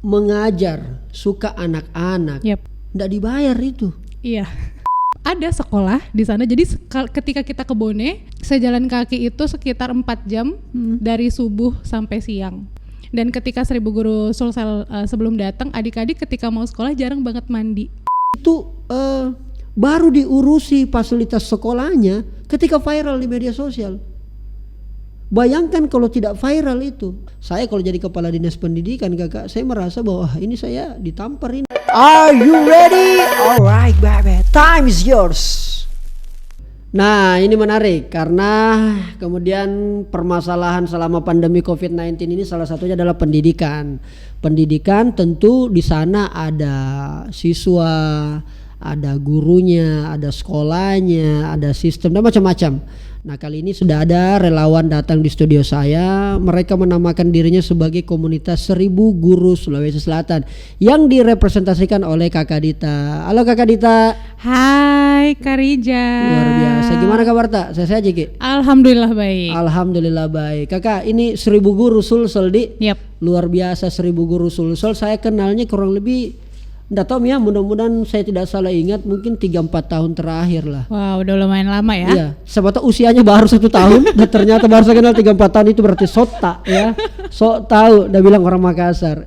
mengajar, suka anak-anak, nggak dibayar itu. Iya. Ada sekolah di sana, jadi ketika kita ke Bone, saya jalan kaki itu sekitar 4 jam dari subuh sampai siang. Dan ketika Seribu Guru Sulsel sebelum datang, adik-adik ketika mau sekolah jarang banget mandi. Itu baru diurusi fasilitas sekolahnya ketika viral di media sosial. Bayangkan kalau tidak viral itu. Saya kalau jadi kepala dinas pendidikan kakak, saya merasa bahwa ini saya ditampar ini. Are you ready? Alright baby, time is yours. Nah ini menarik karena kemudian permasalahan selama pandemi COVID-19 ini salah satunya adalah pendidikan. Pendidikan tentu di sana ada siswa, ada gurunya, ada sekolahnya, ada sistem dan macam-macam. Nah kali ini sudah ada relawan datang di studio saya. Mereka menamakan dirinya sebagai komunitas 1000 Guru Sulawesi Selatan yang direpresentasikan oleh Kakak Dita. Halo Kakak Dita. Hai Kak Rija. Luar biasa. Gimana kabar tak? Saya aja Ki. Alhamdulillah baik. Alhamdulillah baik. Kakak ini 1000 Guru Sulsel di. Luar biasa 1000 Guru Sulsel. Saya kenalnya kurang lebih nggak tahu ya, mudah-mudahan saya tidak salah ingat mungkin 3-4 tahun terakhir lah. Wow, udah lumayan lama ya. Iya, siapa tahu usianya baru 1 tahun dan ternyata baru saya kenal 3-4 tahun itu berarti sota ya. Sok tahu, udah bilang orang Makassar.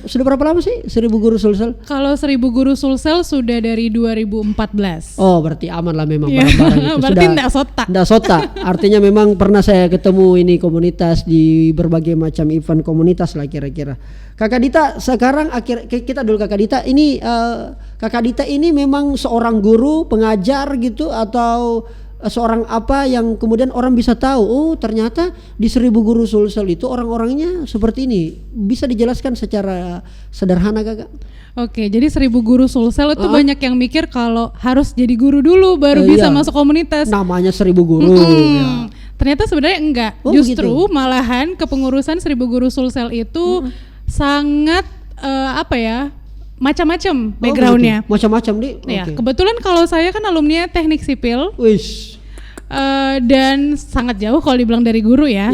Sudah berapa lama sih 1000 Guru Sulsel? Kalau 1000 Guru Sulsel sudah dari 2014. Oh, berarti aman lah memang barang-barang itu. Berarti enggak sota. Enggak sota. Artinya memang pernah saya ketemu ini komunitas di berbagai macam event komunitas lah kira-kira. Kakak Dita sekarang kita dulu Kakak Dita ini Kakak Dita ini memang seorang guru pengajar gitu atau seorang apa yang kemudian orang bisa tahu oh ternyata di 1000 Guru Sulsel itu orang-orangnya seperti ini, bisa dijelaskan secara sederhana Kakak? Oke, jadi 1000 Guru Sulsel itu banyak yang mikir kalau harus jadi guru dulu baru bisa masuk komunitas. Namanya 1000 Guru. Ya. Ternyata sebenarnya enggak. Justru begitu. Malahan kepengurusan 1000 Guru Sulsel itu sangat macam-macam backgroundnya. Macam-macam nih. Ya, kebetulan kalau saya kan alumni teknik sipil. Dan sangat jauh kalau dibilang dari guru ya.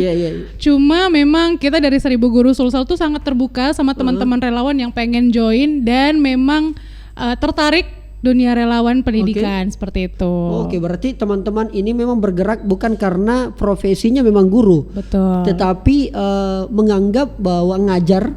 Cuma memang kita dari 1000 Guru Sulsel tuh sangat terbuka sama teman-teman relawan yang pengen join dan memang tertarik dunia relawan pendidikan seperti itu. Oke, berarti teman-teman ini memang bergerak bukan karena profesinya memang guru. Betul. Tetapi menganggap bahwa ngajar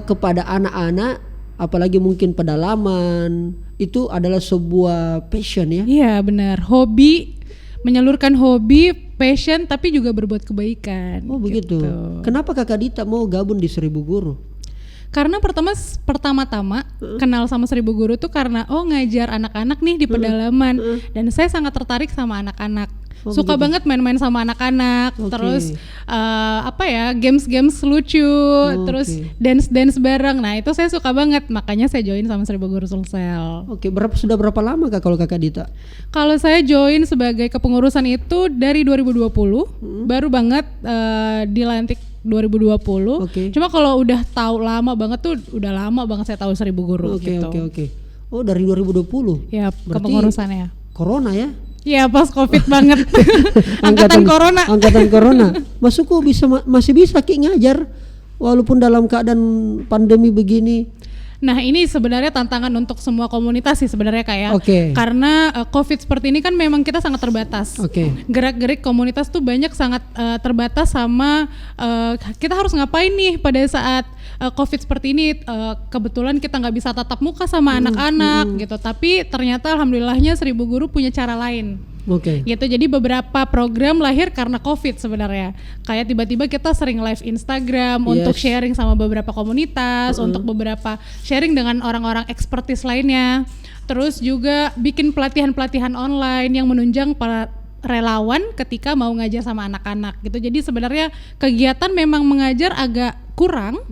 kepada anak-anak apalagi mungkin pedalaman itu adalah sebuah passion ya. Iya benar, hobi, menyalurkan hobi, passion tapi juga berbuat kebaikan. Oh begitu. Kenapa Kakak Dita mau gabung di 1000 Guru? Karena pertama-tama kenal sama 1000 Guru tuh karena ngajar anak-anak nih di pedalaman dan saya sangat tertarik sama anak-anak. Suka banget main-main sama anak-anak, terus games-games lucu, terus dance-dance bareng. Nah itu saya suka banget, makanya saya join sama 1000 Guru Sulsel. Sudah berapa lama Kak kalau Kakak Dita? Kalau saya join sebagai kepengurusan itu dari 2020, baru banget dilantik 2020. Cuma kalau udah tahu lama banget tuh udah lama banget saya tahu 1000 Guru gitu. Oh dari 2020? Ya kepengurusannya. Corona ya? Ya pas COVID banget. Angkatan Corona. Masukku masih bisa Ki ngajar walaupun dalam keadaan pandemi begini. Nah ini sebenarnya tantangan untuk semua komunitas sih sebenarnya kayak karena COVID seperti ini kan memang kita sangat terbatas. Gerak-gerik komunitas tuh banyak sangat terbatas sama kita harus ngapain nih pada saat COVID seperti ini. Kebetulan kita nggak bisa tatap muka sama anak-anak gitu, tapi ternyata alhamdulillahnya 1000 Guru punya cara lain. Gitu, jadi beberapa program lahir karena COVID sebenarnya. Kayak tiba-tiba kita sering live Instagram untuk sharing sama beberapa komunitas, untuk beberapa sharing dengan orang-orang expertise lainnya. Terus juga bikin pelatihan-pelatihan online yang menunjang para relawan ketika mau ngajar sama anak-anak gitu. Jadi sebenarnya kegiatan memang mengajar agak kurang.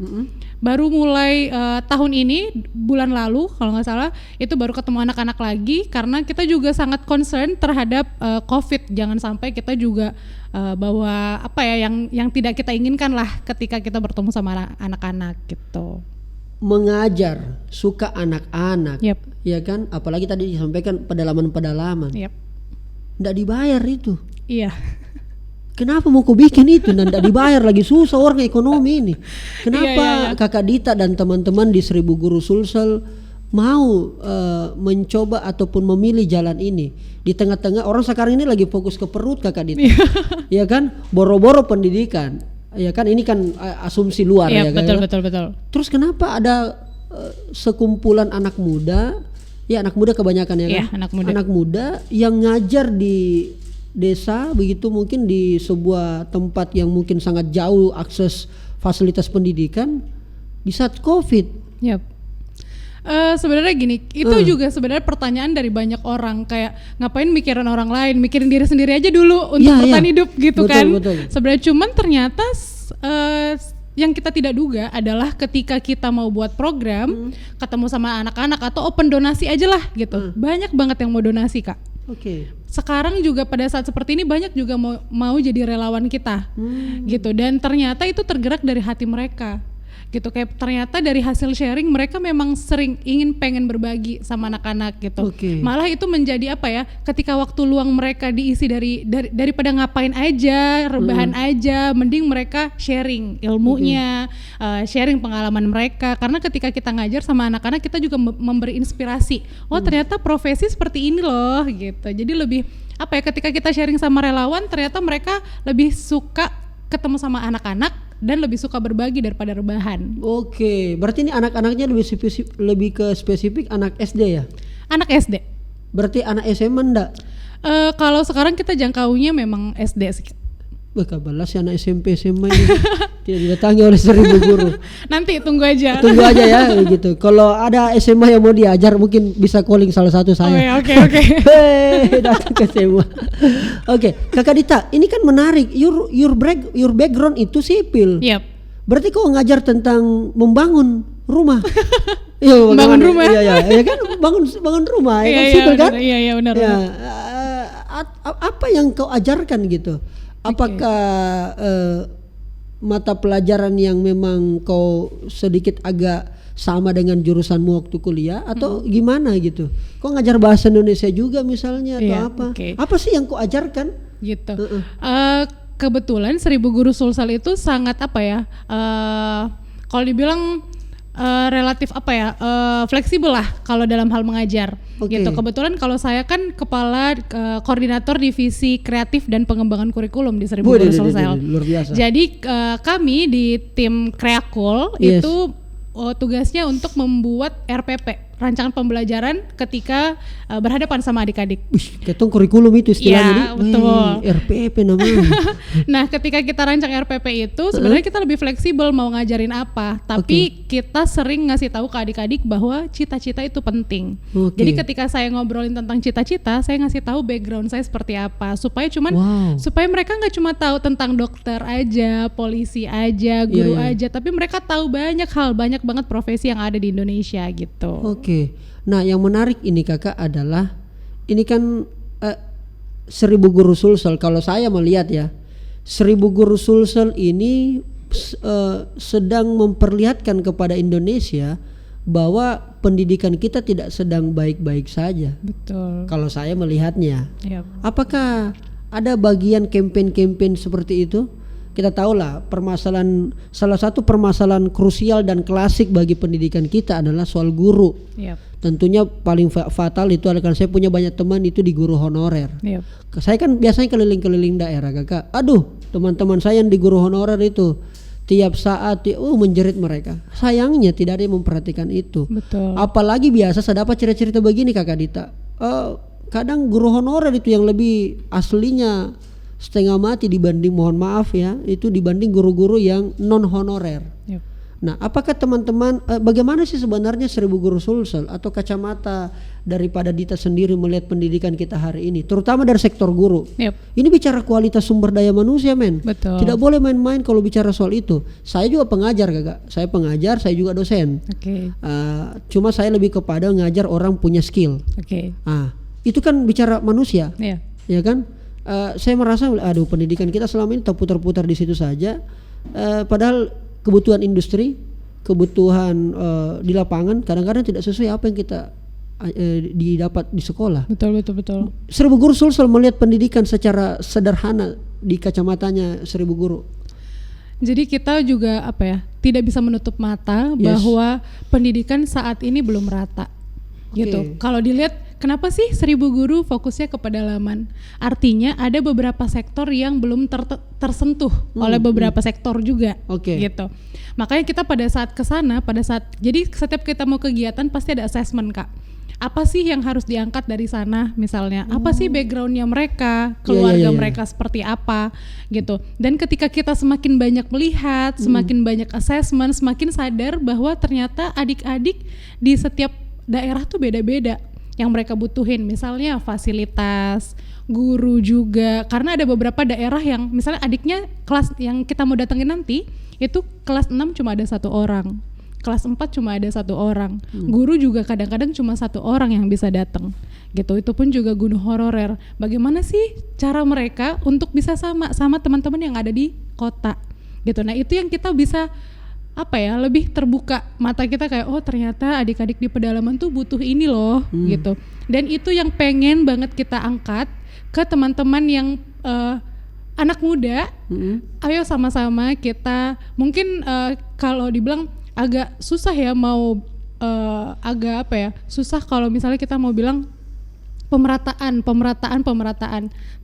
Baru mulai tahun ini bulan lalu kalau nggak salah itu baru ketemu anak-anak lagi karena kita juga sangat concern terhadap COVID. Jangan sampai kita juga bawa yang tidak kita inginkan lah ketika kita bertemu sama anak-anak gitu. Mengajar, suka anak-anak, ya kan? Apalagi tadi disampaikan pedalaman-pedalaman. Nggak dibayar itu. Iya. Kenapa mau kau bikin itu dan tidak dibayar lagi, susah orang ekonomi ini. Kenapa Kakak Dita dan teman-teman di 1000 Guru Sulsel mau mencoba ataupun memilih jalan ini di tengah-tengah orang sekarang ini lagi fokus ke perut Kakak Dita, ya kan, boro-boro pendidikan, ya kan, ini kan asumsi luar ya kan. Betul. Terus kenapa ada sekumpulan anak muda, ya anak muda kebanyakan ya kan, anak muda yang ngajar di desa begitu, mungkin di sebuah tempat yang mungkin sangat jauh akses fasilitas pendidikan di saat COVID. Sebenarnya gini, itu juga sebenarnya pertanyaan dari banyak orang, kayak ngapain mikirin orang lain, mikirin diri sendiri aja dulu untuk bertahan hidup gitu. Betul. Sebenarnya cuman ternyata yang kita tidak duga adalah ketika kita mau buat program, ketemu sama anak-anak atau open donasi aja lah gitu, banyak banget yang mau donasi, Kak. Sekarang juga pada saat seperti ini banyak juga mau jadi relawan kita, gitu. Dan ternyata itu tergerak dari hati mereka, gitu. Kayak ternyata dari hasil sharing mereka memang sering pengen berbagi sama anak-anak gitu. Malah itu menjadi apa ya? Ketika waktu luang mereka diisi daripada ngapain aja, rebahan aja, mending mereka sharing ilmunya, sharing pengalaman mereka. Karena ketika kita ngajar sama anak-anak, kita juga memberi inspirasi. Oh ternyata profesi seperti ini loh, gitu. Jadi lebih apa ya? Ketika kita sharing sama relawan, ternyata mereka lebih suka ketemu sama anak-anak dan lebih suka berbagi daripada rebahan. Berarti ini anak-anaknya lebih ke spesifik anak SD ya? Anak SD. Berarti anak SMA enggak? Kalau sekarang kita jangkaunya memang SD sih. Kabalas ya anak SMP SMA ini tidak didatangi oleh 1000 guru. Nanti tunggu aja ya gitu. Kalau ada SMA yang mau diajar mungkin bisa calling salah satu saya. Oke. Datang ke SMA. Kakak Dita, ini kan menarik. Your background itu sipil. Berarti kau ngajar tentang membangun rumah. Bangun rumah. Iya kan, bangun rumah, sipil kan? Iya benar. Apa yang kau ajarkan gitu? Apakah mata pelajaran yang memang kau sedikit agak sama dengan jurusanmu waktu kuliah atau gimana gitu? Kau ngajar bahasa Indonesia juga misalnya atau apa? Apa sih yang kau ajarkan? Gitu. Kebetulan 1000 Guru Sulsel itu sangat apa ya? Kalau dibilang relatif apa ya, fleksibel lah kalau dalam hal mengajar. Gitu. Kebetulan kalau saya kan kepala koordinator divisi kreatif dan pengembangan kurikulum di 1000 Guru Sulsel. Luar biasa. Jadi kami di tim Kreakul itu tugasnya untuk membuat RPP, rancangan pembelajaran ketika berhadapan sama adik-adik. Ketong kurikulum itu istilahnya. Ya, betul. RPP namanya. Nah, ketika kita rancang RPP itu sebenarnya kita lebih fleksibel mau ngajarin apa, tapi kita sering ngasih tahu ke adik-adik bahwa cita-cita itu penting. Jadi ketika saya ngobrolin tentang cita-cita, saya ngasih tahu background saya seperti apa, supaya mereka nggak cuma tahu tentang dokter aja, polisi aja, guru aja, tapi mereka tahu banyak hal, banyak banget profesi yang ada di Indonesia gitu. Nah yang menarik ini kakak adalah ini kan 1000 Guru Sulsel, kalau saya melihat ya 1000 Guru Sulsel ini sedang memperlihatkan kepada Indonesia bahwa pendidikan kita tidak sedang baik-baik saja. Betul. Kalau saya melihatnya. Apakah ada bagian kampanye seperti itu? Kita tahu lah salah satu permasalahan krusial dan klasik bagi pendidikan kita adalah soal guru. Tentunya paling fatal itu adalah karena saya punya banyak teman itu di guru honorer. Saya kan biasanya keliling-keliling daerah kakak. Teman-teman saya yang di guru honorer itu tiap saat menjerit mereka. Sayangnya tidak ada yang memperhatikan itu. Betul. Apalagi biasa saya dapat cerita-cerita begini kakak Dita. Kadang guru honorer itu yang lebih aslinya setengah mati dibanding, mohon maaf ya, itu dibanding guru-guru yang non honorer. Nah, apakah teman-teman bagaimana sih sebenarnya 1000 Guru Sulsel atau kacamata daripada Dita sendiri melihat pendidikan kita hari ini, terutama dari sektor guru? Ini bicara kualitas sumber daya manusia, men. Betul. Tidak boleh main-main kalau bicara soal itu. Saya juga pengajar, kakak. Saya pengajar, saya juga dosen. Cuma saya lebih kepada ngajar orang punya skill. Itu kan bicara manusia, ya kan? Saya merasa pendidikan kita selama ini terputar-putar di situ saja, padahal kebutuhan industri, kebutuhan di lapangan kadang-kadang tidak sesuai apa yang kita didapat di sekolah. Betul. 1000 Guru Sulsel melihat pendidikan secara sederhana di kacamatanya 1000 Guru. Jadi kita juga tidak bisa menutup mata bahwa pendidikan saat ini belum rata. Gitu. Kalau dilihat kenapa sih 1000 Guru fokusnya ke pedalaman? Artinya ada beberapa sektor yang belum tersentuh oleh beberapa sektor juga. Gitu. Makanya kita pada saat kesana, jadi setiap kita mau kegiatan pasti ada assessment, Kak. Apa sih yang harus diangkat dari sana misalnya? Apa sih backgroundnya mereka, keluarga mereka seperti apa gitu. Dan ketika kita semakin banyak melihat, semakin banyak assessment, semakin sadar bahwa ternyata adik-adik di setiap daerah tuh beda-beda yang mereka butuhin. Misalnya fasilitas, guru juga. Karena ada beberapa daerah yang misalnya adiknya kelas yang kita mau datengin nanti itu kelas 6 cuma ada 1 orang. Kelas 4 cuma ada 1 orang. Guru juga kadang-kadang cuma 1 orang yang bisa datang. Gitu. Itu pun juga guru honorer. Bagaimana sih cara mereka untuk bisa sama teman-teman yang ada di kota? Gitu. Nah, itu yang kita bisa lebih terbuka mata kita kayak ternyata adik-adik di pedalaman tuh butuh ini loh gitu. Dan itu yang pengen banget kita angkat ke teman-teman yang anak muda. Ayo sama-sama kita mungkin kalau dibilang agak susah ya mau susah kalau misalnya kita mau bilang pemerataan,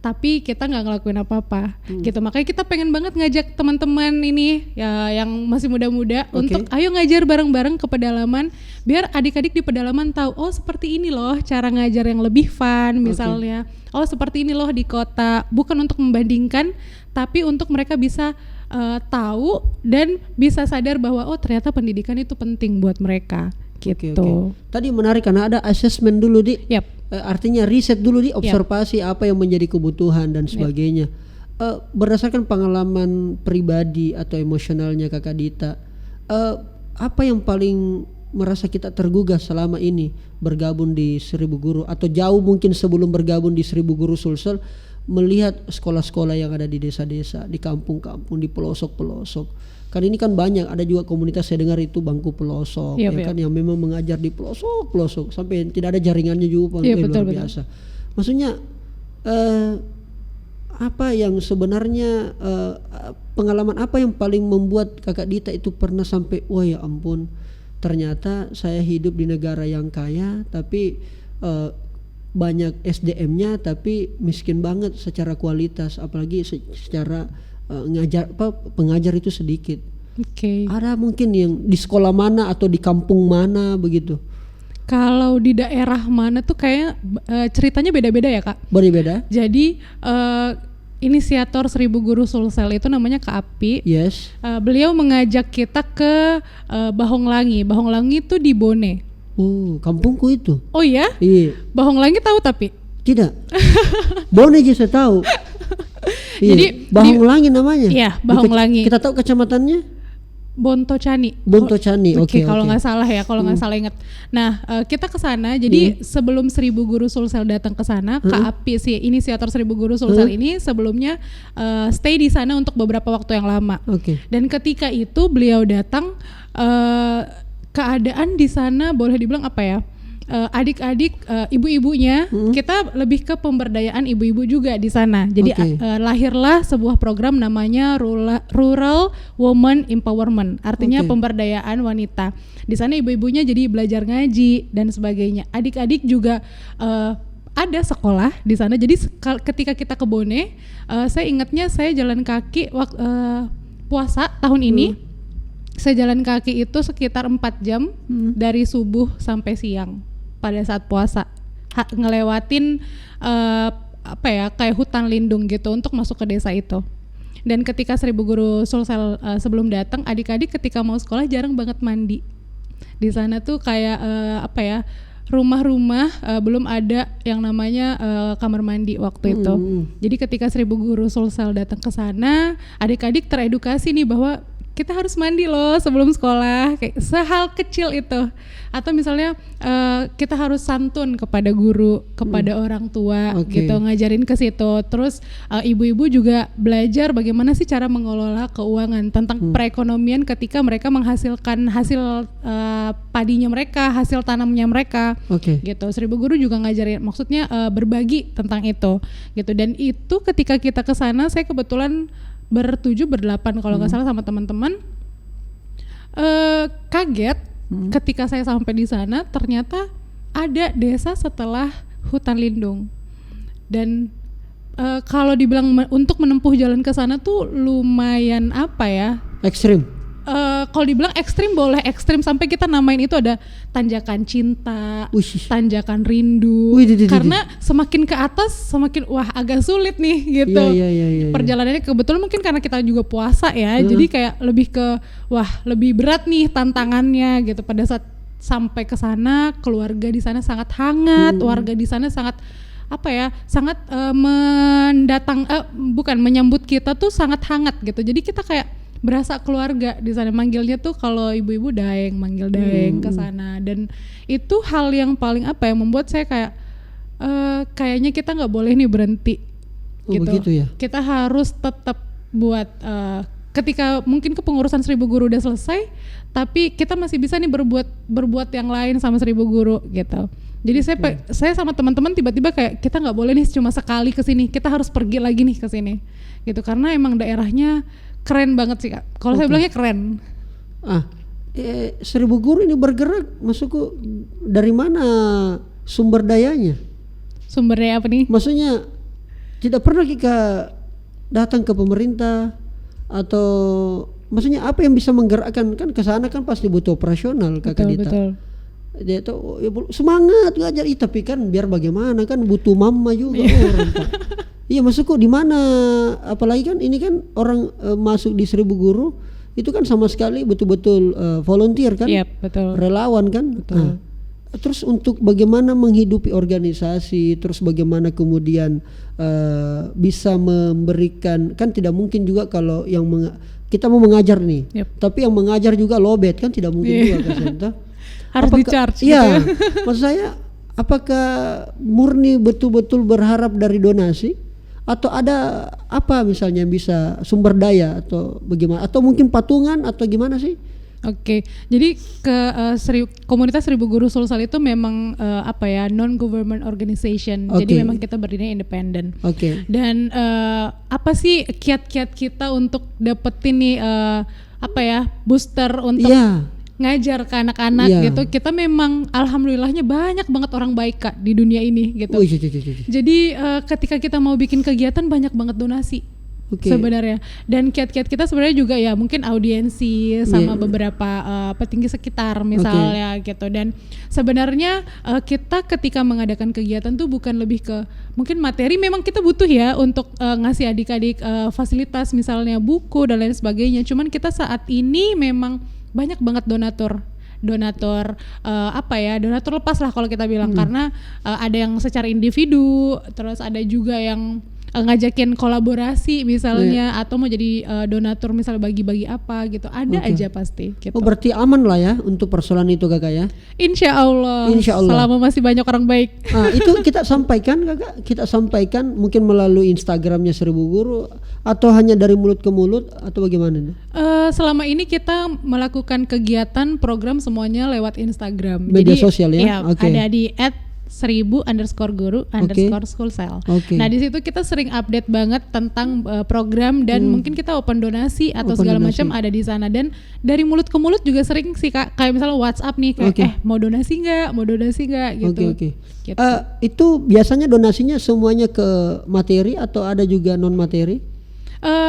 tapi kita nggak ngelakuin apa-apa gitu. Makanya kita pengen banget ngajak teman-teman ini ya yang masih muda-muda untuk ayo ngajar bareng-bareng ke pedalaman biar adik-adik di pedalaman tahu seperti ini loh cara ngajar yang lebih fun misalnya. Seperti ini loh di kota, bukan untuk membandingkan tapi untuk mereka bisa tahu dan bisa sadar bahwa ternyata pendidikan itu penting buat mereka gitu. Tadi menarik karena ada assessment dulu di artinya riset dulu di observasi apa yang menjadi kebutuhan dan sebagainya. Berdasarkan pengalaman pribadi atau emosionalnya Kakak Dita, apa yang paling merasa kita tergugah selama ini bergabung di 1000 Guru atau jauh mungkin sebelum bergabung di 1000 Guru Sulsel, melihat sekolah-sekolah yang ada di desa-desa, di kampung-kampung, di pelosok-pelosok. Kan ini kan banyak, ada juga komunitas saya dengar itu bangku pelosok, kan yang memang mengajar di pelosok-pelosok sampai tidak ada jaringannya juga, luar biasa. Maksudnya apa yang sebenarnya pengalaman apa yang paling membuat Kakak Dita itu pernah sampai wah ya ampun, ternyata saya hidup di negara yang kaya tapi banyak SDM-nya tapi miskin banget secara kualitas, apalagi secara pengajar itu sedikit. Ada mungkin yang di sekolah mana atau di kampung mana begitu? Kalau di daerah mana tuh kayak ceritanya beda-beda ya Kak? Beda-beda. Jadi inisiator 1000 Guru Sulsel itu namanya Kak Api. Beliau mengajak kita ke Bahonglangi. Bahonglangi itu di Bone. Kampungku itu. Oh ya? Iya. Bahonglangi tahu tapi? Tidak. Bone aja saya tahu. Jadi Bahonglangi namanya. Iya, Bahonglangi. Kita tahu kecamatannya? Bontocani. Oke. Kalau nggak salah ya, kalau nggak salah ingat. Nah, kita ke sana. Jadi sebelum 1000 Guru Sulsel datang ke sana, Kak Api si inisiator 1000 Guru Sulsel ini sebelumnya stay di sana untuk beberapa waktu yang lama. Dan ketika itu beliau datang, keadaan di sana boleh dibilang adik-adik ibu-ibunya kita lebih ke pemberdayaan ibu-ibu juga di sana. Jadi lahirlah sebuah program namanya Rural Women Empowerment, artinya pemberdayaan wanita. Di sana ibu-ibunya jadi belajar ngaji dan sebagainya. Adik-adik juga ada sekolah di sana. Jadi ketika kita ke Bone, saya ingatnya saya jalan kaki puasa tahun ini. Saya jalan kaki itu sekitar 4 jam dari subuh sampai siang pada saat puasa, ngelewatin kayak hutan lindung gitu untuk masuk ke desa itu. Dan ketika 1000 Guru Sulsel sebelum datang, adik-adik ketika mau sekolah jarang banget mandi. Di sana tuh kayak rumah-rumah belum ada yang namanya kamar mandi waktu itu. Jadi ketika 1000 Guru Sulsel datang ke sana, adik-adik teredukasi nih bahwa kita harus mandi loh sebelum sekolah, kayak sehal kecil itu. Atau misalnya kita harus santun kepada guru, kepada orang tua, gitu, ngajarin ke situ. Terus ibu-ibu juga belajar bagaimana sih cara mengelola keuangan, tentang perekonomian ketika mereka menghasilkan hasil padinya mereka, hasil tanamnya mereka, gitu. 1000 Guru juga ngajarin, maksudnya berbagi tentang itu, gitu. Dan itu ketika kita ke sana, saya kebetulan berdelapan kalau nggak salah sama teman-teman, kaget ketika saya sampai di sana ternyata ada desa setelah hutan lindung. Dan kalau dibilang untuk menempuh jalan ke sana tuh lumayan apa ya? Ekstrim. Kalau dibilang ekstrim boleh ekstrim, sampai kita namain itu ada tanjakan cinta, tanjakan rindu. Karena semakin ke atas semakin agak sulit nih gitu. Perjalanannya kebetulan mungkin karena kita juga puasa ya, jadi kayak lebih ke lebih berat nih tantangannya gitu. Pada saat sampai ke sana, keluarga di sana sangat hangat, warga di sana sangat sangat menyambut kita tuh sangat hangat gitu. Jadi kita kayak berasa keluarga di sana, manggilnya tuh kalau ibu-ibu daeng, manggil daeng ke sana. Dan itu hal yang paling yang membuat saya kayak kayaknya kita nggak boleh nih berhenti gitu. Begitu ya? Kita harus tetap buat ketika mungkin kepengurusan 1000 Guru udah selesai, tapi kita masih bisa nih berbuat yang lain sama 1000 Guru gitu. Jadi saya sama teman-teman tiba-tiba kayak kita nggak boleh nih cuma sekali ke sini, kita harus pergi lagi nih ke sini gitu, karena emang daerahnya keren banget sih Kak. Kalau saya bilangnya keren. 1000 Guru ini bergerak, maksudku dari mana sumber dayanya? Sumber daya apa nih? Maksudnya tidak pernah kita datang ke pemerintah, atau maksudnya apa yang bisa menggerakkan? Kan ke sana kan pasti butuh operasional Kakak Dita. Betul. Dia tuh semangat ngajar, tapi kan biar bagaimana kan butuh mama juga orang Pak. Iya, maksudku di mana, apalagi kan ini kan orang masuk di 1000 Guru itu kan sama sekali betul-betul volunteer kan, betul. Relawan kan. Betul. Terus untuk bagaimana menghidupi organisasi, terus bagaimana kemudian bisa memberikan, kan tidak mungkin juga kalau yang kita mau mengajar nih, tapi yang mengajar juga lobet kan tidak mungkin juga kan. Harus di-charge gitu ya. Maksud saya, apakah murni betul-betul berharap dari donasi, atau ada apa misalnya bisa sumber daya atau bagaimana, atau mungkin patungan atau gimana sih? Jadi komunitas 1000 Guru Sulsel itu memang non-government organization. Jadi memang kita berdirinya independen. Dan apa sih kiat-kiat kita untuk dapetin nih booster untuk ngajar ke anak-anak gitu. Kita memang alhamdulillahnya banyak banget orang baik Kak di dunia ini gitu. Jadi ketika kita mau bikin kegiatan banyak banget donasi sebenarnya. Dan kiat-kiat kita sebenarnya juga ya mungkin audiensi sama beberapa petinggi sekitar misalnya gitu. Dan sebenarnya kita ketika mengadakan kegiatan tuh bukan lebih ke mungkin materi, memang kita butuh ya untuk ngasih adik-adik fasilitas misalnya buku dan lain sebagainya. Cuman kita saat ini memang banyak banget donatur donatur lepas lah kalau kita bilang, karena ada yang secara individu, terus ada juga yang ngajakin kolaborasi misalnya, atau mau jadi donatur misalnya bagi-bagi apa gitu, ada aja pasti gitu. Berarti aman lah ya untuk persoalan itu Kakak ya? Insya Allah selama masih banyak orang baik. Itu kita sampaikan Kakak, kita sampaikan mungkin melalui Instagramnya 1000 Guru, atau hanya dari mulut ke mulut, atau bagaimana nih? Selama ini kita melakukan kegiatan program semuanya lewat Instagram. Media sosial ya? Ada di @1000_guru_Sulsel. Nah di situ kita sering update banget tentang program, dan mungkin kita open donasi atau segala macam ada di sana. Dan dari mulut ke mulut juga sering sih Kak, kayak misalnya WhatsApp nih kayak mau donasi nggak gitu. Gitu. Itu biasanya donasinya semuanya ke materi atau ada juga non materi?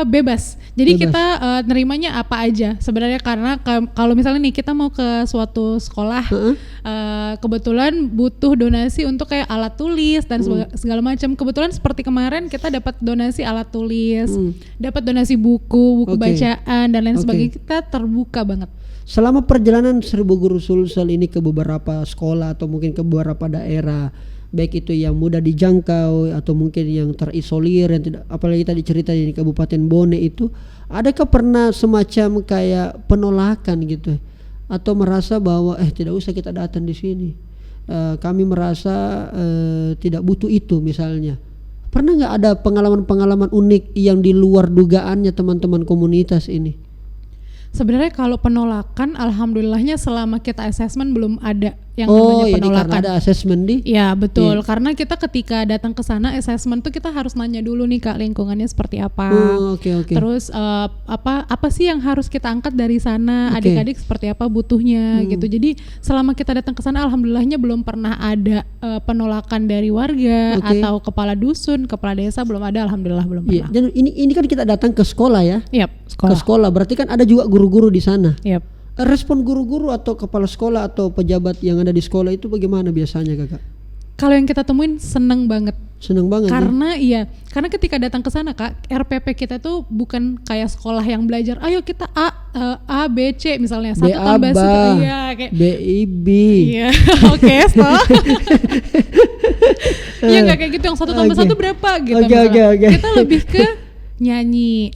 Bebas. Jadi kita nerimanya apa aja sebenarnya, karena kalau misalnya nih kita mau ke suatu sekolah, kebetulan butuh donasi untuk kayak alat tulis dan segala macam. Kebetulan seperti kemarin kita dapat donasi alat tulis, dapat donasi buku bacaan dan lain sebagainya. Kita terbuka banget. Selama perjalanan 1000 Guru Sulsel ini ke beberapa sekolah atau mungkin ke beberapa daerah, baik itu yang mudah dijangkau atau mungkin yang terisolir, yang tidak, apalagi tadi cerita di Kabupaten Bone itu, adakah pernah semacam kayak penolakan gitu, atau merasa bahwa tidak usah kita datang di sini, kami merasa tidak butuh itu misalnya? Pernah nggak ada pengalaman-pengalaman unik yang di luar dugaannya teman-teman komunitas ini? Sebenarnya kalau penolakan, alhamdulillahnya selama kita assessment belum ada yang namanya penolakan. Karena ada assessment di? Ya betul, karena kita ketika datang ke sana assessment tuh kita harus nanya dulu nih Kak, lingkungannya seperti apa. Terus apa sih yang harus kita angkat dari sana, adik-adik seperti apa butuhnya gitu. Jadi selama kita datang ke sana alhamdulillahnya belum pernah ada penolakan dari warga atau kepala dusun, kepala desa, belum ada, alhamdulillah belum pernah. Dan ini kan kita datang ke sekolah ya. Sekolah. Ke sekolah, berarti kan ada juga guru-guru di sana. Respon guru-guru atau kepala sekolah atau pejabat yang ada di sekolah itu bagaimana biasanya Kakak? Kalau yang kita temuin seneng banget. Karena karena ketika datang ke sana Kak, RPP kita tuh bukan kayak sekolah yang belajar, ayo kita A B C misalnya, 1 tambah 1, kayak BIB. Stop. Iya nggak kayak gitu, yang 1 tambah 1 berapa gitu. Kita lebih ke nyanyi,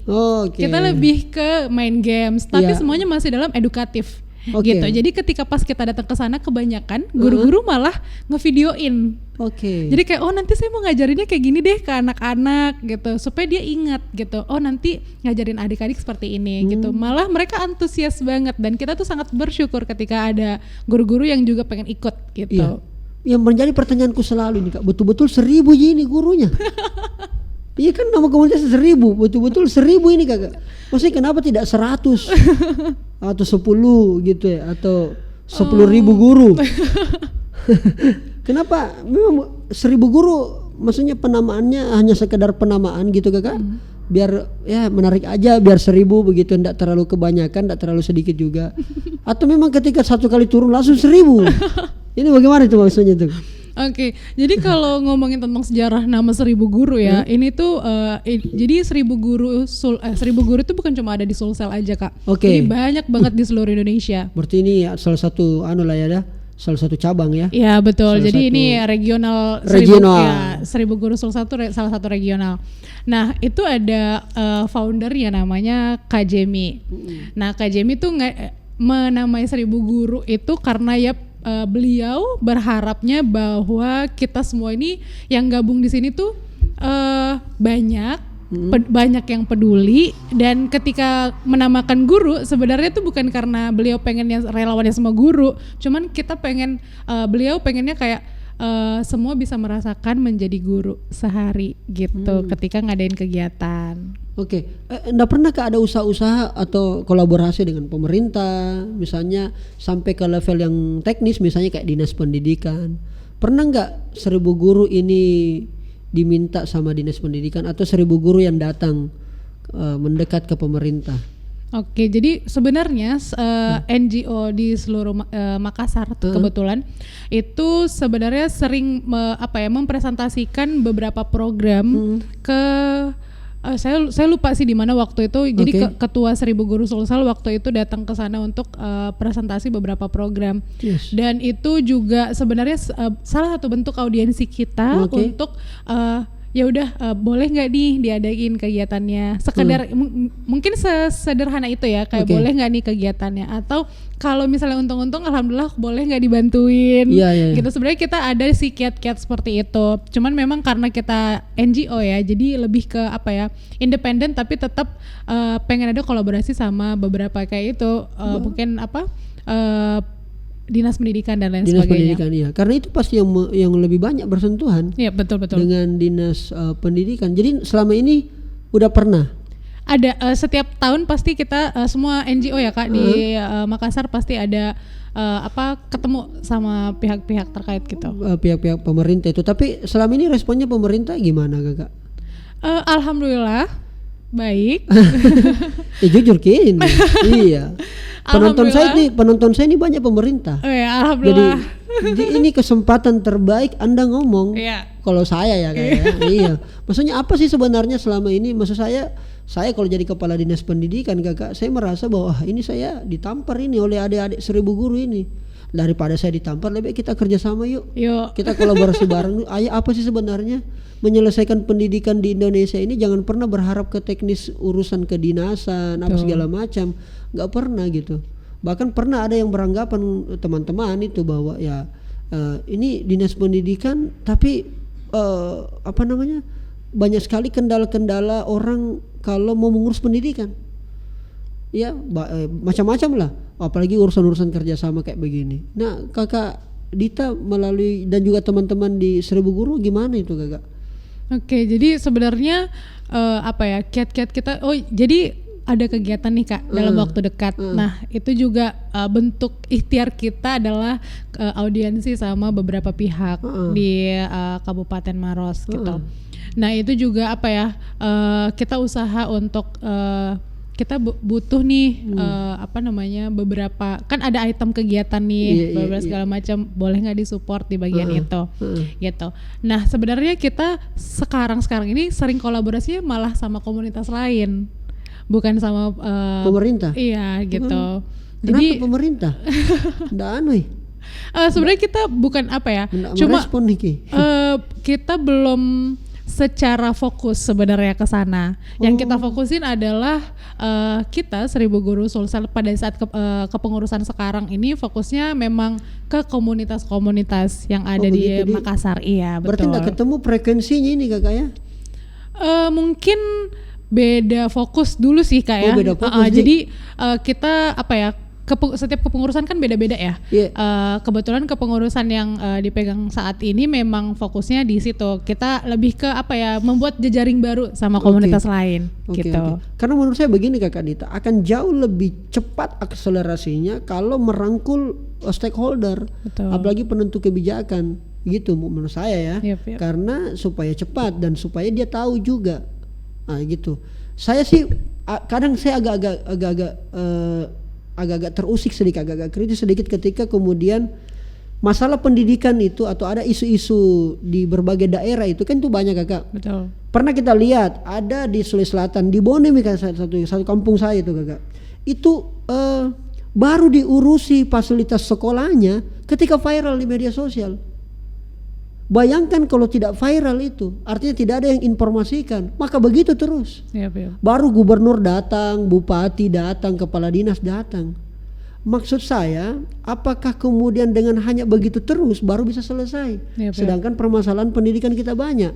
kita lebih ke main games, tapi semuanya masih dalam edukatif gitu. Jadi ketika pas kita datang ke sana, kebanyakan guru-guru malah ngevideoin. Jadi kayak nanti saya mau ngajarinnya kayak gini deh ke anak-anak gitu, supaya dia ingat gitu. Nanti ngajarin adik-adik seperti ini gitu. Malah mereka antusias banget, dan kita tuh sangat bersyukur ketika ada guru-guru yang juga pengen ikut gitu. Yang menjadi pertanyaanku selalu nih Kak, betul-betul 1000 ini gurunya. Iya kan, nama komunitas 1000, betul-betul 1000 ini Kakak. Maksudnya kenapa tidak 100 atau 10 gitu ya, atau 10.000 guru? Kenapa memang 1000 guru? Maksudnya penamaannya hanya sekedar penamaan gitu Kakak? Biar ya menarik aja, biar 1000 begitu, tidak terlalu kebanyakan, tidak terlalu sedikit juga. Atau memang ketika satu kali turun langsung 1000? Ini bagaimana itu maksudnya tuh? Jadi kalau ngomongin tentang sejarah nama 1000 guru ya, ini tuh jadi 1000 guru 1000 guru itu bukan cuma ada di Sulsel aja Kak. Jadi banyak banget di seluruh Indonesia. Berarti ini salah satu salah satu cabang ya? Iya betul. Jadi ini regional. 1000 guru Sulsel itu salah satu regional. Nah itu ada foundernya namanya Kak Jemi. Nah Kak Jemi tuh menamai 1000 guru itu karena beliau berharapnya bahwa kita semua ini yang gabung di sini tuh banyak yang peduli, dan ketika menamakan guru sebenarnya tuh bukan karena beliau pengennya relawannya semua guru, cuman kita beliau pengennya kayak semua bisa merasakan menjadi guru sehari gitu ketika ngadain kegiatan. Enggak pernah Kak ada usaha-usaha atau kolaborasi dengan pemerintah, misalnya sampai ke level yang teknis, misalnya kayak dinas pendidikan? Pernah nggak 1000 guru ini diminta sama dinas pendidikan, atau 1000 guru yang datang mendekat ke pemerintah? Jadi sebenarnya NGO di seluruh Makassar kebetulan itu sebenarnya sering mempresentasikan beberapa program ke saya lupa sih di mana waktu itu. Jadi ketua 1000 guru Sulsel waktu itu datang ke sana untuk presentasi beberapa program. Dan itu juga sebenarnya salah satu bentuk audiensi kita untuk ya udah boleh nggak nih diadain kegiatannya, sekedar mungkin sesederhana itu ya, kayak boleh nggak nih kegiatannya, atau kalau misalnya untung-untung alhamdulillah boleh nggak dibantuin gitu. Sebenarnya kita ada sih kiat-kiat seperti itu, cuman memang karena kita NGO ya, jadi lebih ke independen, tapi tetap pengen ada kolaborasi sama beberapa kayak itu mungkin dinas pendidikan dan lain sebagainya. Pendidikan, karena itu pasti yang lebih banyak bersentuhan. Betul. Dengan dinas pendidikan. Jadi selama ini udah pernah ada setiap tahun pasti kita semua NGO ya Kak di Makassar pasti ada ketemu sama pihak-pihak terkait gitu. Pihak-pihak pemerintah itu. Tapi selama ini responnya pemerintah gimana Kakak? Alhamdulillah baik. Jujur kini. Iya. Penonton saya ini banyak pemerintah. Alhamdulillah. Jadi ini kesempatan terbaik Anda ngomong. Kalau saya ya kayak iya. Maksudnya apa sih sebenarnya selama ini? Maksud saya kalau jadi kepala dinas pendidikan Kakak, saya merasa bahwa ini saya ditampar ini oleh adik-adik 1000 guru ini. Daripada saya ditampar, lebih baik kita kerjasama yuk. Kita kolaborasi bareng. Ayo, apa sih sebenarnya menyelesaikan pendidikan di Indonesia ini? Jangan pernah berharap ke teknis urusan kedinasan apa segala macam, nggak pernah gitu. Bahkan pernah ada yang beranggapan teman-teman itu bahwa ya ini dinas pendidikan, tapi banyak sekali kendala-kendala orang kalau mau mengurus pendidikan. Ya macam-macam lah, apalagi urusan-urusan kerjasama kayak begini. Nah, Kakak Dita melalui dan juga teman-teman di 1000 Guru gimana itu, Kakak? Oke, jadi sebenarnya kiat-kiat kita, jadi ada kegiatan nih Kak dalam waktu dekat. Nah, itu juga bentuk ikhtiar kita adalah audiensi sama beberapa pihak di Kabupaten Maros gitu. Nah, itu juga kita usaha untuk kita butuh nih beberapa, kan ada item kegiatan nih, beberapa segala macam, boleh nggak disupport di bagian itu gitu. Nah, sebenarnya kita sekarang ini sering kolaborasinya malah sama komunitas lain, bukan sama pemerintah. Iya gitu. Jadi pemerintah nggak sebenarnya kita bukan cuma kita belum secara fokus sebenarnya ke sana. Yang kita fokusin adalah kita 1000 Guru Sulsel pada saat kepengurusan sekarang ini fokusnya memang ke komunitas-komunitas yang ada di Makassar. Iya, betul. Berarti nggak ketemu frekuensinya ini, Kakak ya? Mungkin beda fokus dulu sih Kak ya. Beda fokus. Jadi kita setiap kepengurusan kan beda-beda ya. Kebetulan kepengurusan yang dipegang saat ini memang fokusnya di situ. Kita lebih ke membuat jejaring baru sama komunitas lain gitu. Karena menurut saya begini Kakak Dita, akan jauh lebih cepat akselerasinya kalau merangkul stakeholder. Betul. Apalagi penentu kebijakan gitu menurut saya ya. Yep. Karena supaya cepat dan supaya dia tahu juga. Nah, gitu. Saya sih kadang saya agak-agak terusik sedikit, agak-agak kritis sedikit ketika kemudian masalah pendidikan itu atau ada isu-isu di berbagai daerah itu kan tuh banyak Kakak. Betul. Pernah kita lihat ada di Sulawesi Selatan, di Bonemi kan satu kampung saya itu Kakak. Itu baru diurusi fasilitas sekolahnya ketika viral di media sosial. Bayangkan kalau tidak viral itu, artinya tidak ada yang informasikan, maka begitu terus. Baru gubernur datang, bupati datang, kepala dinas datang. Maksud saya, apakah kemudian dengan hanya begitu terus baru bisa selesai? Sedangkan permasalahan pendidikan kita banyak,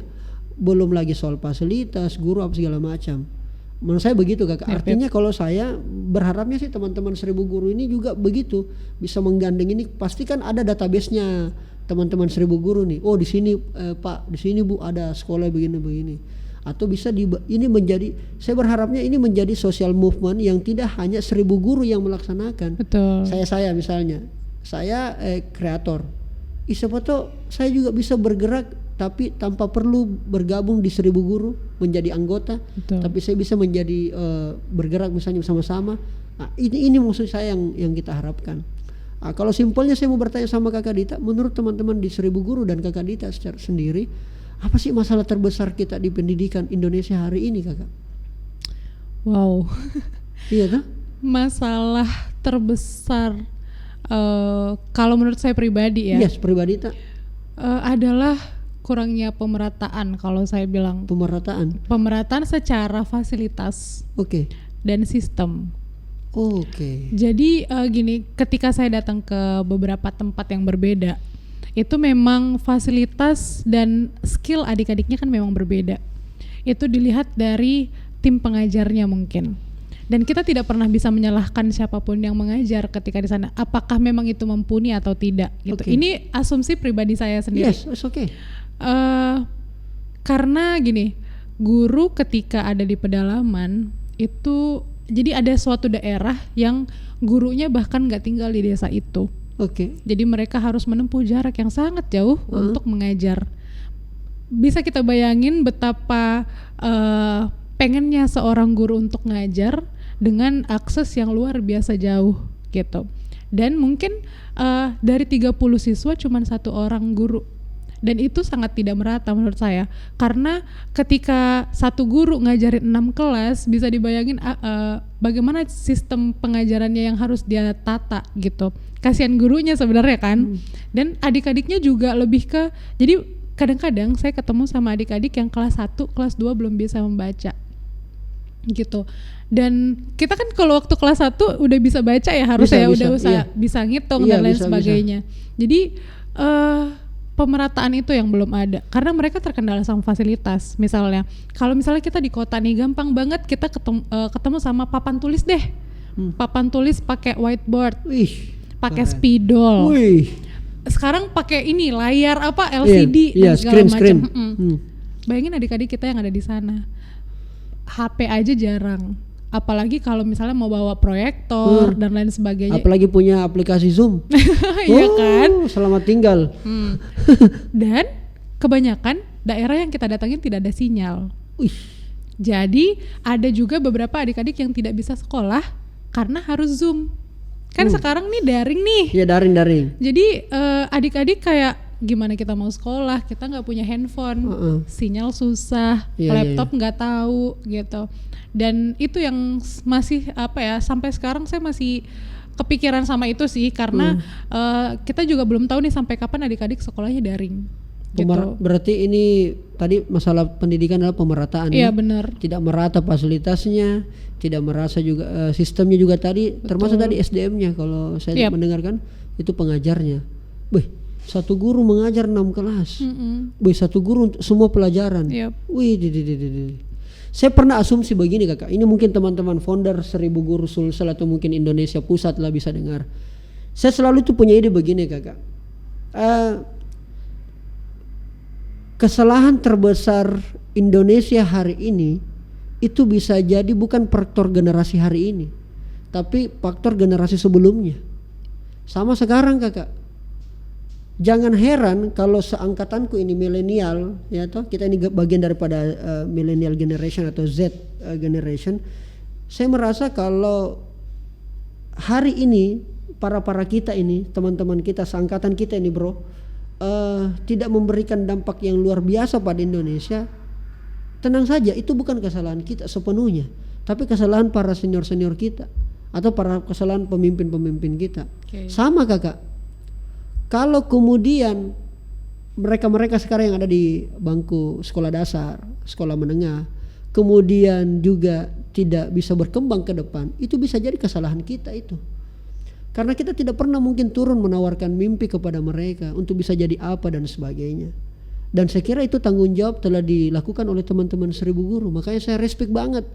belum lagi soal fasilitas, guru apa segala macam. Menurut saya begitu Kakak. Artinya kalau saya berharapnya sih teman-teman 1000 Guru ini juga begitu, bisa menggandeng ini. Pasti kan ada database-nya teman-teman 1000 Guru nih. Oh di sini Pak, di sini Bu ada sekolah begini. Atau bisa ini menjadi, saya berharapnya ini menjadi social movement yang tidak hanya 1000 Guru yang melaksanakan. Betul. Saya misalnya, saya kreator. Siapa tahu saya juga bisa bergerak tapi tanpa perlu bergabung di 1000 Guru menjadi anggota. Betul. Tapi saya bisa menjadi bergerak misalnya sama-sama. Nah, ini maksud saya yang kita harapkan. Nah, kalau simpelnya saya mau bertanya sama Kakak Dita, menurut teman-teman di 1000 Guru dan Kakak Dita secara sendiri, apa sih masalah terbesar kita di pendidikan Indonesia hari ini, Kakak? Wow. Iya kan? Masalah terbesar kalau menurut saya pribadi ya. Yes, pribadi tak. Adalah kurangnya pemerataan kalau saya bilang. Pemerataan secara fasilitas. Dan sistem. Jadi gini, ketika saya datang ke beberapa tempat yang berbeda, itu memang fasilitas dan skill adik-adiknya kan memang berbeda. Itu dilihat dari tim pengajarnya mungkin. Dan kita tidak pernah bisa menyalahkan siapapun yang mengajar ketika di sana. Apakah memang itu mumpuni atau tidak? Gitu. Ini asumsi pribadi saya sendiri. Yes, it's okay. Karena gini, guru ketika ada di pedalaman itu, jadi ada suatu daerah yang gurunya bahkan nggak tinggal di desa itu. Jadi mereka harus menempuh jarak yang sangat jauh untuk mengajar. Bisa kita bayangin betapa pengennya seorang guru untuk ngajar dengan akses yang luar biasa jauh gitu. Dan mungkin dari 30 siswa cuma 1 orang guru Dan itu sangat tidak merata menurut saya. Karena ketika satu guru ngajarin 6 kelas, bisa dibayangin bagaimana sistem pengajarannya yang harus dia tata gitu. Kasihan gurunya sebenarnya kan. Dan adik-adiknya juga lebih ke, jadi kadang-kadang saya ketemu sama adik-adik yang kelas 1, kelas 2 belum bisa membaca gitu. Dan kita kan kalau waktu kelas 1 udah bisa baca ya harusnya bisa ngitung dan lain sebagainya. Jadi pemerataan itu yang belum ada karena mereka terkendala sama fasilitas. Misalnya kalau misalnya kita di kota nih gampang banget kita ketemu sama papan tulis deh. Papan tulis pakai whiteboard, pakai spidol. Sekarang pakai ini layar apa LCD dan segala macam. Bayangin adik-adik kita yang ada di sana. HP aja jarang. Apalagi kalau misalnya mau bawa proyektor dan lain sebagainya. Apalagi punya aplikasi Zoom. Iya kan? Selamat tinggal. Dan kebanyakan daerah yang kita datangin tidak ada sinyal. Jadi ada juga beberapa adik-adik yang tidak bisa sekolah karena harus Zoom. Kan sekarang nih daring nih. Iya daring. Jadi adik-adik kayak gimana kita mau sekolah, kita nggak punya handphone, sinyal susah, laptop nggak tahu gitu. Dan itu yang masih sampai sekarang saya masih kepikiran sama itu sih karena kita juga belum tahu nih sampai kapan adik-adik sekolahnya daring. Gitu. Berarti ini tadi masalah pendidikan adalah pemerataan. Iya benar. Tidak merata fasilitasnya, tidak merasa juga sistemnya juga tadi. Betul. Termasuk tadi SDM-nya kalau saya mendengarkan itu pengajarnya. Satu guru mengajar 6 kelas. Satu guru untuk semua pelajaran. Saya pernah asumsi begini kakak, ini mungkin teman-teman founder 1000 Guru Sulsel atau mungkin Indonesia Pusat lah bisa dengar. Saya selalu tuh punya ide begini kakak, kesalahan terbesar Indonesia hari ini itu bisa jadi bukan faktor generasi hari ini, tapi faktor generasi sebelumnya. Sama sekarang kakak. Jangan heran kalau seangkatanku ini milenial, ya toh kita ini bagian daripada millennial generation atau Z generation. Saya merasa kalau hari ini para kita ini, teman-teman kita seangkatan kita ini bro, tidak memberikan dampak yang luar biasa pada Indonesia, tenang saja itu bukan kesalahan kita sepenuhnya, tapi kesalahan para senior kita atau kesalahan pemimpin kita. Sama kakak. Kalau kemudian mereka sekarang yang ada di bangku sekolah dasar, sekolah menengah, kemudian juga tidak bisa berkembang ke depan, itu bisa jadi kesalahan kita itu. Karena kita tidak pernah mungkin turun menawarkan mimpi kepada mereka untuk bisa jadi apa dan sebagainya. Dan saya kira itu tanggung jawab telah dilakukan oleh teman-teman 1000 Guru. Makanya saya respect banget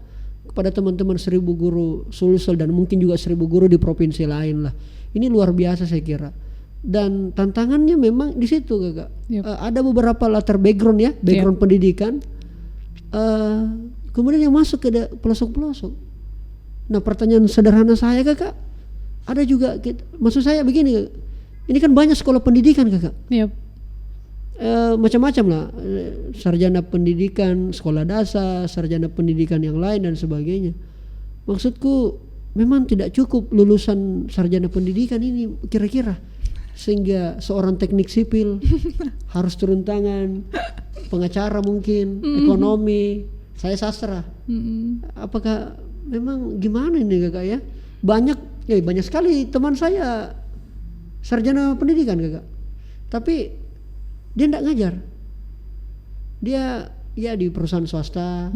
kepada teman-teman 1000 Guru Sulsel dan mungkin juga 1000 guru di provinsi lain lah. Ini luar biasa saya kira. Dan tantangannya memang di situ kakak. Ada beberapa latar background ya, background pendidikan. Kemudian yang masuk ke pelosok-pelosok. Nah pertanyaan sederhana saya kakak, ada juga maksud saya begini, ini kan banyak sekolah pendidikan kakak. Macam-macam lah, sarjana pendidikan, sekolah dasar, sarjana pendidikan yang lain dan sebagainya. Maksudku memang tidak cukup lulusan sarjana pendidikan ini kira-kira. Sehingga seorang teknik sipil harus turun tangan, pengacara mungkin, ekonomi, saya sastra. Apakah memang gimana ini kakak ya? Banyak sekali teman saya sarjana pendidikan kakak, tapi dia tidak ngajar. Dia ya di perusahaan swasta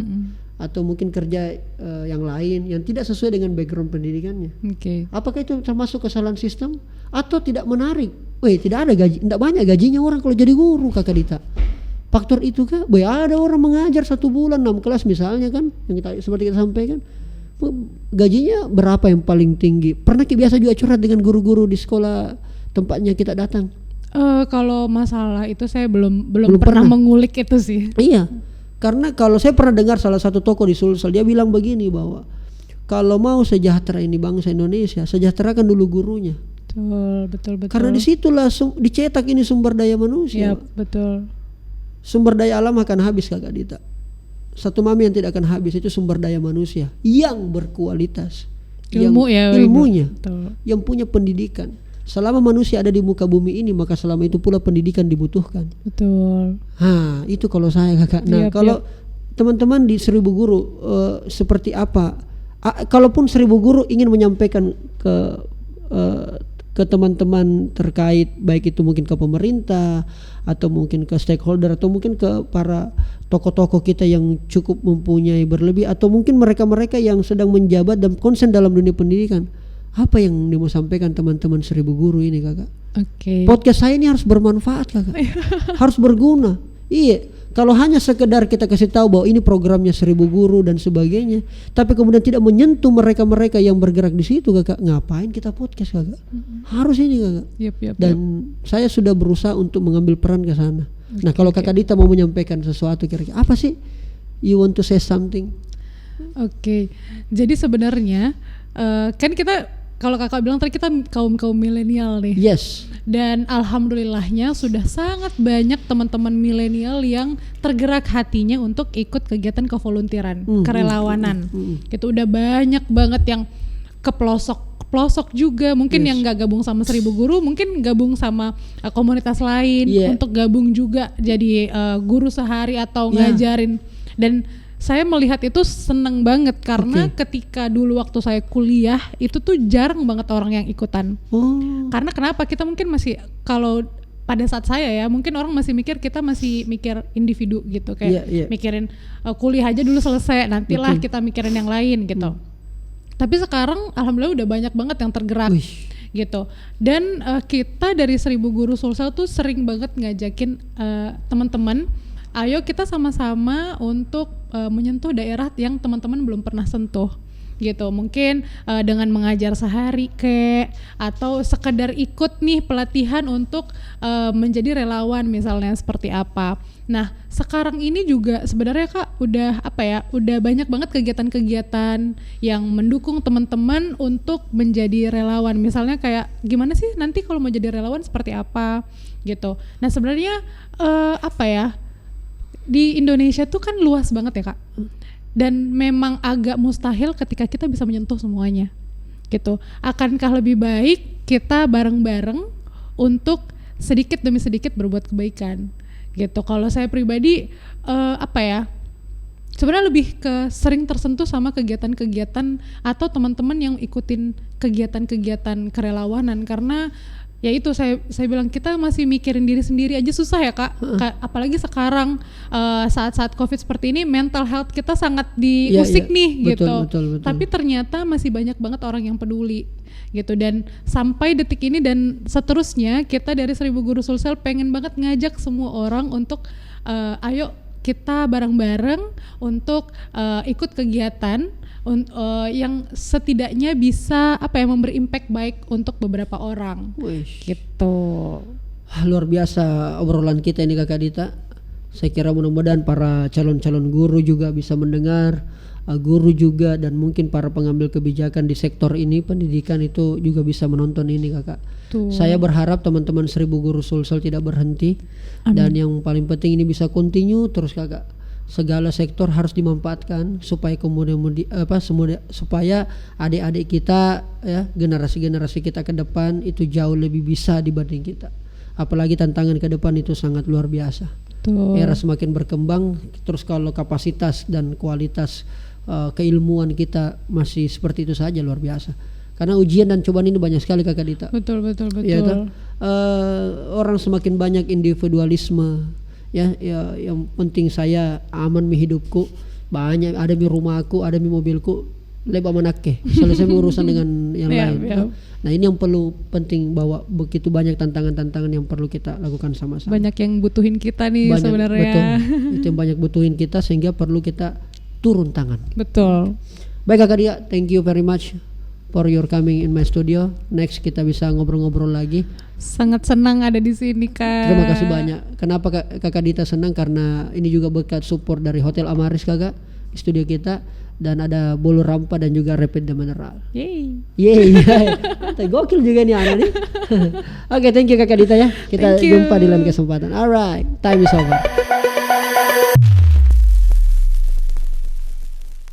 atau mungkin kerja yang lain yang tidak sesuai dengan background pendidikannya. Apakah itu termasuk kesalahan sistem atau tidak menarik? Tidak ada gaji, tidak banyak gajinya orang kalau jadi guru kakak Dita. Faktor itu kah? Ada orang mengajar 1 bulan 6 kelas misalnya kan, yang seperti kita sampaikan, gajinya berapa yang paling tinggi? Pernah biasa juga curhat dengan guru-guru di sekolah tempatnya kita datang? Kalau masalah itu saya belum pernah mengulik itu sih. Iya. Karena kalau saya pernah dengar salah satu tokoh di Sulsel, dia bilang begini bahwa kalau mau sejahtera ini bangsa Indonesia, sejahterakan dulu gurunya. Betul. Karena disitulah dicetak ini sumber daya manusia. Betul. Sumber daya alam akan habis kakak Dita. Satu mami yang tidak akan habis itu sumber daya manusia yang berkualitas, ilmunya, yang punya pendidikan. selama manusia ada di muka bumi ini, maka selama itu pula pendidikan dibutuhkan. Betul. Itu kalau saya kakak. Nah kalau teman-teman di 1000 Guru seperti apa? Kalaupun 1000 Guru ingin menyampaikan ke teman-teman terkait, baik itu mungkin ke pemerintah atau mungkin ke stakeholder atau mungkin ke para tokoh-tokoh kita yang cukup mempunyai berlebih, atau mungkin mereka-mereka yang sedang menjabat dan konsen dalam dunia pendidikan, apa yang mau sampaikan teman-teman 1000 Guru ini kakak? Podcast saya ini harus bermanfaat kakak, harus berguna. Iya. Kalau hanya sekedar kita kasih tahu bahwa ini programnya 1000 Guru dan sebagainya, tapi kemudian tidak menyentuh mereka-mereka yang bergerak di situ, kakak, ngapain kita podcast kakak? Harus ini kakak. Dan saya sudah berusaha untuk mengambil peran ke sana. Nah kalau kakak Dita mau menyampaikan sesuatu kira-kira apa sih? You want to say something? Jadi sebenarnya kan kita, kalau kakak bilang tadi kita kaum milenial nih. Yes. Dan alhamdulillahnya sudah sangat banyak teman-teman milenial yang tergerak hatinya untuk ikut kegiatan kevoluntiran, kerelawanan. Itu udah banyak banget yang ke pelosok juga, mungkin yang nggak gabung sama 1000 Guru, mungkin gabung sama komunitas lain untuk gabung juga jadi guru sehari atau ngajarin. Dan saya melihat itu seneng banget karena ketika dulu waktu saya kuliah itu tuh jarang banget orang yang ikutan. Karena kenapa? Kita mungkin masih, kalau pada saat saya ya, mungkin orang masih mikir, kita masih mikir individu gitu, kayak mikirin kuliah aja dulu selesai, nantilah kita mikirin yang lain gitu. Tapi sekarang alhamdulillah udah banyak banget yang tergerak gitu. Dan kita dari 1000 Guru Sulsel tuh sering banget ngajakin teman-teman, ayo kita sama-sama untuk menyentuh daerah yang teman-teman belum pernah sentuh gitu. Mungkin dengan mengajar sehari atau sekedar ikut nih pelatihan untuk menjadi relawan misalnya, seperti apa. Nah sekarang ini juga sebenarnya kak udah banyak banget kegiatan-kegiatan yang mendukung teman-teman untuk menjadi relawan. Misalnya kayak gimana sih nanti kalau mau jadi relawan seperti apa gitu. Nah sebenarnya di Indonesia tuh kan luas banget ya kak, dan memang agak mustahil ketika kita bisa menyentuh semuanya gitu. Akankah lebih baik kita bareng-bareng untuk sedikit demi sedikit berbuat kebaikan gitu. Kalau saya pribadi sebenarnya lebih ke sering tersentuh sama kegiatan-kegiatan atau teman-teman yang ikutin kegiatan-kegiatan kerelawanan, karena ya itu saya bilang, kita masih mikirin diri sendiri aja susah ya kak. Apalagi sekarang saat-saat COVID seperti ini, mental health kita sangat diusik gitu. Betul. Tapi ternyata masih banyak banget orang yang peduli gitu. Dan sampai detik ini dan seterusnya, kita dari 1000 Guru Sulsel pengen banget ngajak semua orang untuk ayo kita bareng-bareng untuk ikut kegiatan yang setidaknya bisa memberi impact baik untuk beberapa orang. Gitu. Luar biasa obrolan kita ini kakak Dita. Saya kira mudah-mudahan para calon-calon guru juga bisa mendengar, guru juga, dan mungkin para pengambil kebijakan di sektor ini pendidikan itu juga bisa menonton ini kakak. Saya berharap teman-teman 1000 Guru Sulsel tidak berhenti. Amin. Dan yang paling penting ini bisa continue terus kakak. Segala sektor harus dimanfaatkan supaya kemudian supaya adik-adik kita ya, generasi-generasi kita ke depan itu jauh lebih bisa dibanding kita. Apalagi tantangan ke depan itu sangat luar biasa. Era semakin berkembang, terus kalau kapasitas dan kualitas keilmuan kita masih seperti itu saja, luar biasa. Karena ujian dan cobaan ini banyak sekali kakak Dita. Betul. Ya, orang semakin banyak individualisme. Ya, yang penting saya aman mi hidupku, banyak ada mi rumahku, ada mi mobilku, leba manake selesai urusan dengan yang lain. Nah ini yang perlu penting, bahwa begitu banyak tantangan-tantangan yang perlu kita lakukan sama-sama. Banyak yang butuhin kita nih sebenarnya. Betul. Itu yang banyak butuhin kita, sehingga perlu kita turun tangan. Betul. Baik kakak Dia, thank you very much for your coming in my studio. Next kita bisa ngobrol-ngobrol lagi. Sangat senang ada di sini kak. Terima kasih banyak. Kenapa kakak Dita senang? Karena ini juga berkat support dari Hotel Amaris kakak, studio kita, dan ada bolu rampa dan juga Rapid the Mineral. Yeay. Gokil juga nih anak nih. Oke, thank you kakak Dita ya. Kita jumpa di lain kesempatan. Alright, time is over.